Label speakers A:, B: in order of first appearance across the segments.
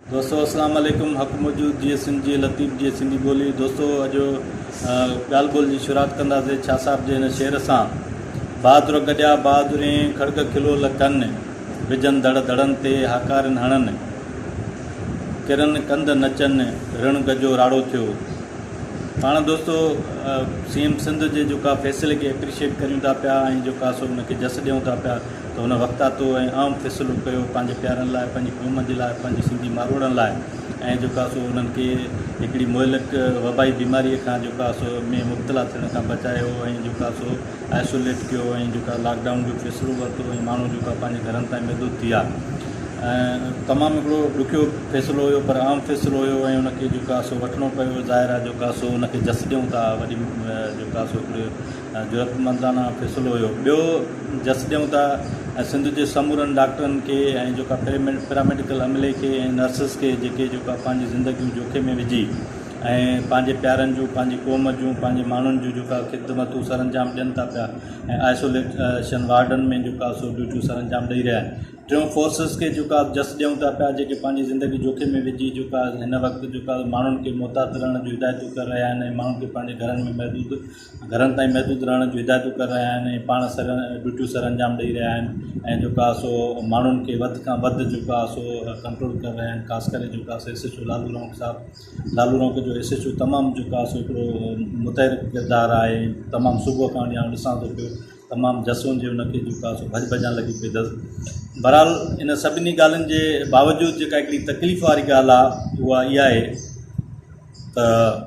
A: दोस्तों अस्सलाम वालेकुम। हक़ मौजूद जी सिंध जी लतीफ़ जी सिंधी ॿोली। दोस्तों अॼु ॻाल्हि ॿोल जी शुरूआत कंदासीं छा साहब जे हिन शेर सां। बहादुर गॾिया बहादुरी खड़ग खिलो लखनि विझनि धड़ धड़नि ते हाकारनि हणनि किरनि कंध नचनि ऋण गजो राड़ो थियो। पाण दोस्तों सीएम सिंध जे जेका फ़ैसिले खे एप्रिशिएट करियूं था पिया ऐं जेका सो उनखे जस ॾियूं था पिया त हुन वक़्तातो ऐं आम फ़ैसिलो कयो पंहिंजे प्यारनि लाइ, पंहिंजी क़ौम जे लाइ, पंहिंजे सिंधी मारोड़नि लाइ ऐं जेका सो उन्हनि खे हिकिड़ी मुहलिक वबाई बीमारीअ खां जेका सो में मुब्तला थियण खां बचायो ऐं जेका सो आइसोलेट कयो ऐं जेका लॉकडाउन जो फ़ैसिलो वरितो ऐं माण्हू जेका पंहिंजे घरनि ताईं महदूद थी विया। तमामु हिकिड़ो ॾुखियो फ़ैसिलो हुयो पर आम फ़ैसिलो हुयो ऐं उनखे जेका सो वठिणो पियो। ज़ाहिर आहे जेका सो उनखे जस ॾियूं था, वॾी जेका सो हिकिड़ो ज़रूरतमंदाना फ़ैसिलो हुयो। ॿियो जस ॾियूं था सिंध जे समूरनि डॉक्टरनि खे ऐं जेका पैरामेडिकल अमले खे ऐं नर्सिस खे जेके जेका पंहिंजी ज़िंदगियूं जोखिम में विझी ऐं पंहिंजे प्यारनि जूं, पंहिंजी क़ौम जूं, पंहिंजे माण्हुनि जूं जेका ख़िदमतूं सरअंजाम ॾियनि था पिया ऐं आइसोलेशन वार्डनि में जेका सो ड्यूटियूं सरअंजाम ॾेई रहिया आहिनि। टियों फोर्सिस खे जेका जस ॾियूं था पिया जेके पंहिंजी ज़िंदगी जोखिम में विझी जेका हिन वक़्तु जेका माण्हुनि खे मुहतात रहण जूं हिदायतूं करे रहिया आहिनि ऐं माण्हुनि खे पंहिंजे घरनि ताईं महदूद रहण जूं हिदायतूं करे रहिया आहिनि ऐं पाण ड्यूटियूं सरअंजाम ॾेई रहिया आहिनि ऐं जेका सो माण्हुनि खे वधि खां वधि जेका सो कंट्रोल करे रहिया आहिनि। ख़ासि करे जेका सो SHO लालूराम जो SHO तमामु जेका सो हिकिड़ो मुतहरिक किरदारु आहे। तमामु सुबुह खां वठी ॾिसां थो पियो तमामु जसुनि जे हुनखे जेका सो भॼ भॼण लॻी पई अथसि। बहरहाल इन सभिनी ॻाल्हियुनि जे बावजूदि जेका हिकिड़ी तकलीफ़ वारी ॻाल्हि आहे उहा इहा आहे त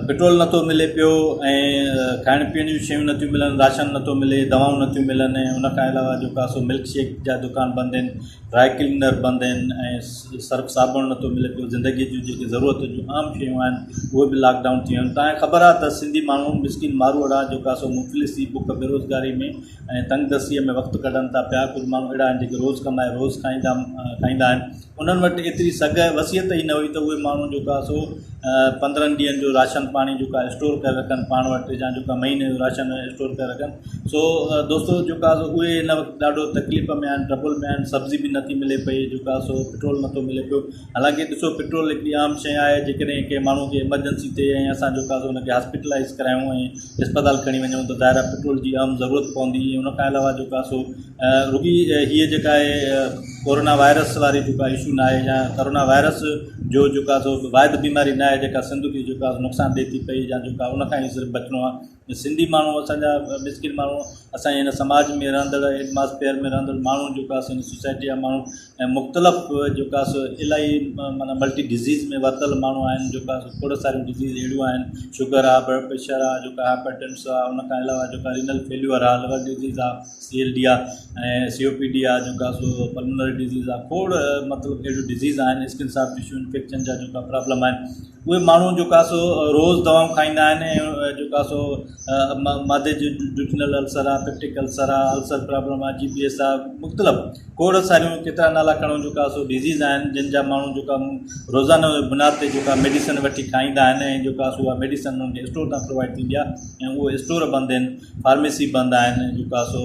A: पेट्रोल नथो मिले पियो ऐं खाइण पीअण जूं शयूं नथियूं मिलनि, राशन नथो मिले, दवाऊं नथियूं मिलनि ऐं उनखां अलावा जेका सो मिल्क शेक जा दुकान बंदि आहिनि, ड्राई क्लीनर बंदि आहिनि ऐं सर्फ साबुण नथो मिले पियो। ज़िंदगीअ जूं जेके ज़रूरत जूं आम शयूं आहिनि उहे बि लॉकडाउन थी वियूं आहिनि। तव्हांखे ख़बर आहे त सिंधी माण्हू मिसकिन मारूअड़ा जेका सो मुफ़लिसी बुख बेरोज़गारी में ऐं तंगदस्तीअ में वक़्तु कढनि था पिया। कुझु माण्हू अहिड़ा आहिनि जेके रोज़ु कमाए रोज़ु खाईंदा आहिनि। उन्हनि वटि एतिरी वसियत ई न हुई त उहे माण्हू जेका सो 15 ॾींहंनि जो राशन पाणी जेका स्टोर करे रखनि पाण वटि या जेका महीने जो राशन स्टोर करे रखनि। सो दोस्तो जेका उहे हिन वक़्तु ॾाढो तकलीफ़ में आहिनि, ट्रबल में आहिनि। सब्ज़ी बि नथी मिले पई, जेका सो पेट्रोल नथो मिले पियो। हालांकि ॾिसो पेट्रोल हिकिड़ी आम शइ आहे, जेकॾहिं कंहिं माण्हू खे एमरजेंसी थिए ऐं असां जेका सो हुनखे हॉस्पिटलाइज़ करायूं ऐं अस्पताल खणी वञूं त ज़ाहिर आहे पेट्रोल जी आम ज़रूरत पवंदी। उनखां अलावा जेका सो रुॻी हीअ जेका आहे कोरोना वायरस वारी जेका इशू न आहे या कोरोना वायरस जो जेका सो वाहिद बीमारी न आहे जेका सिंध खे जेका नुक़सानु ॾिए थी पई या जेका उनखां ई सिर्फ़ु बचिणो आहे। सिंधी माण्हू असांजा मिसकिन माण्हू असांजे हिन समाज में रहंदड़ एटमॉस्फेयर में रहंदड़ माण्हू जेका सो सोसाइटी जा माण्हू ऐं मुख़्तलिफ़ जेका सो इलाही माना मल्टी डिज़ीज़ में वरितल माण्हू आहिनि। जेका सो खोड़ सारियूं डिज़ीज़ अहिड़ियूं आहिनि, शुगर आहे, ब्लड प्रेशर आहे, जेका हाइपरटेंशन आहे, उनखां अलावा जेका रिनल फेल्यूअर आहे, लिवर डिज़ीज़ आहे, CLD आहे ऐं COPD आहे, जेका सो पल्मोनरी डिज़ीज़ आहे। खोड़ मतिलबु अहिड़ियूं डिज़ीज़ आहिनि, स्किन सॉफ्ट टिश्यू इन्फेक्शन जा जेका प्रॉब्लम आहिनि उहे माण्हू जेका सो रोज़ु दवाऊं खाईंदा आहिनि ऐं जेका सो मादे जो ड्यूटिनल अल्सर आहे, पेप्टिक अल्सर आहे, अल्सर प्रॉब्लम आहे, GPS आहे, मुख़्तलिफ़ खोड़ सारियूं केतिरा नाला खणो जेका सो डिज़ीज़ आहिनि जिन जा माण्हू जेका रोज़ाना बुनियाद ते जेका मेडिसिन वठी खाईंदा आहिनि ऐं जेका सो उहा मेडिसिन उन्हनि खे स्टोर तां प्रोवाइड थींदी आहे ऐं उहे स्टोर बंदि आहिनि, फार्मेसी बंदि आहिनि। जेका सो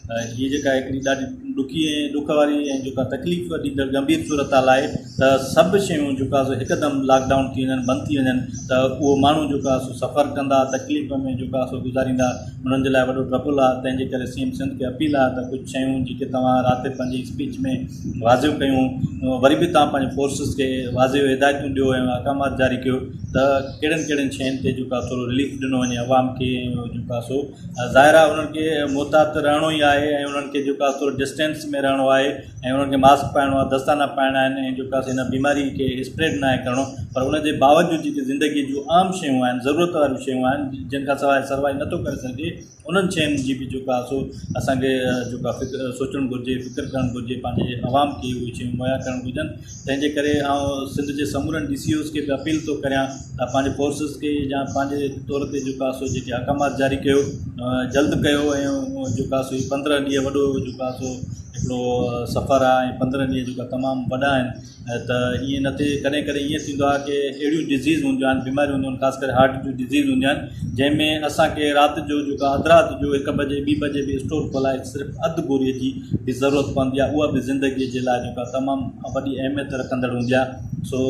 A: हीअ जेका हिकिड़ी ॾाढी ॾुखी ऐं ॾुख वारी ऐं जेका तकलीफ़ ॾींदड़ गंभीर सूरत आहे त सभु शयूं जेका सो हिकदमि लॉकडाउन थी वञनि, बंदि थी वञनि त उहो माण्हू जेका सो सफ़र कंदा, तकलीफ़ में जेका सो गुज़ारींदा, उन्हनि जे लाइ वॾो ट्रबल आहे। तंहिंजे करे CM सिंध खे अपील आहे त कुझु शयूं जेके तव्हां राति पंहिंजी स्पीच में वाज़िव कयूं, वरी बि तव्हां पंहिंजे फोर्सिस खे वाज़िव हिदायतूं ॾियो ऐं अहकामात जारी कयो त कहिड़ियुनि शयुनि ते जेका थोरो रिलीफ ॾिनो वञे अवाम खे। जेका सो ज़ाहिर आहे उन्हनि खे मुहतात रहणो ई आहे ऐं उन्हनि खे जेका थोरो डिस्टेंस में रहणो आहे ऐं उन्हनि खे मास्क पाइणो आहे, दस्ताना पाइणा आहिनि ऐं जेका हिन बीमारी खे स्प्रेड न आहे करिणो। पर उनजे बावजूदि जेके ज़िंदगीअ जूं आम शयूं आहिनि, ज़रूरत वारियूं शयूं आहिनि जिन खां सवाइ सर्वाइव नथो करे सघे, उन्हनि शयुनि जी बि जेका सो असांखे जेका सोचणु घुरिजे, फ़िक्र करणु घुरिजे, पंहिंजे आवाम खे उहे शयूं मुहैया करणु घुरिजनि। तंहिंजे करे सिंध जे समूरनि DCOs खे बि अपील थो करियां त पंहिंजे फोर्सिस खे या पंहिंजे तौर ते जेका सो जेके अहकामात जारी कयो, जल्द कयो ऐं जेका सो 15 ॾींहं वॾो जेका सो हिकिड़ो सफ़र आहे ऐं 15 ॾींहं जेका तमामु वॾा आहिनि त ईअं न थिए कॾहिं कॾहिं ईअं थींदो आहे की अहिड़ियूं डिज़ीज़ हूंदियूं आहिनि बीमारियूं हूंदियूं आहिनि ख़ासि करे हार्ट जूं डिज़ीज़ हूंदियूं आहिनि जंहिंमें असांखे राति जो जेका अधु राति जो 1 बजे 2 बजे बि स्टोर खोलाए सिर्फ़ु अधु गोरीअ जी बि ज़रूरत पवंदी आहे उहा बि ज़िंदगीअ जे लाइ जेका तमामु वॾी अहमियत रखंदड़ हूंदी आहे सो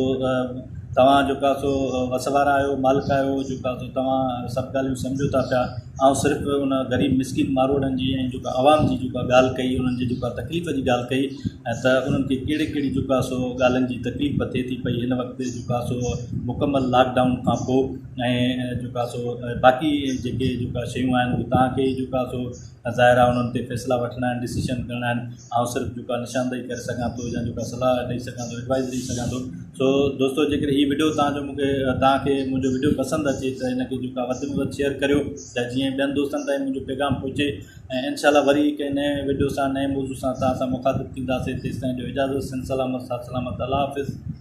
A: तव्हां जेका सो वसवारा आहियो मालिक आहियो जेका सो तव्हां सभु ॻाल्हियूं सम्झो था पिया ऐं सिर्फ़ु उन ग़रीब मिसकिन मारोड़नि जी ऐं जेका आवाम जी जेका ॻाल्हि कई उन्हनि जी जेका तकलीफ़ जी ॻाल्हि कई ऐं त उन्हनि खे कहिड़ी कहिड़ी जेका सो ॻाल्हियुनि जी तकलीफ़ थिए थी पई हिन वक़्तु जेका सो मुकमल लॉकडाउन खां पोइ ऐं जेका सो बाक़ी जेके जेका शयूं आहिनि उहे तव्हांखे जेका सो ज़ाहिर आहे उन्हनि ते फ़ैसिला वठणा आहिनि डिसीशन करणा आहिनि ऐं सिर्फ़ु जेका निशानदेही करे सघां थो या जेका सलाह ॾेई सघां थो एडवाइस ॾेई सघां थो सो दोस्तो जेकॾहिं हीअ वीडियो तव्हांखे मुंहिंजो वीडियो पसंदि अचे त हिनखे जेका वधि में वधि शेयर करियो त जीअं ॿियनि दोस्तनि ताईं मुंहिंजो पैगाम पहुचे ऐं इनशाला वरी कंहिं नए वीडियो सां नए मौज़ू सां तव्हां सां मुखातिबु थींदासीं तेसिताईं जो इजाज़त सलामत साथ सलामत अल्लाह हाफ़िज़।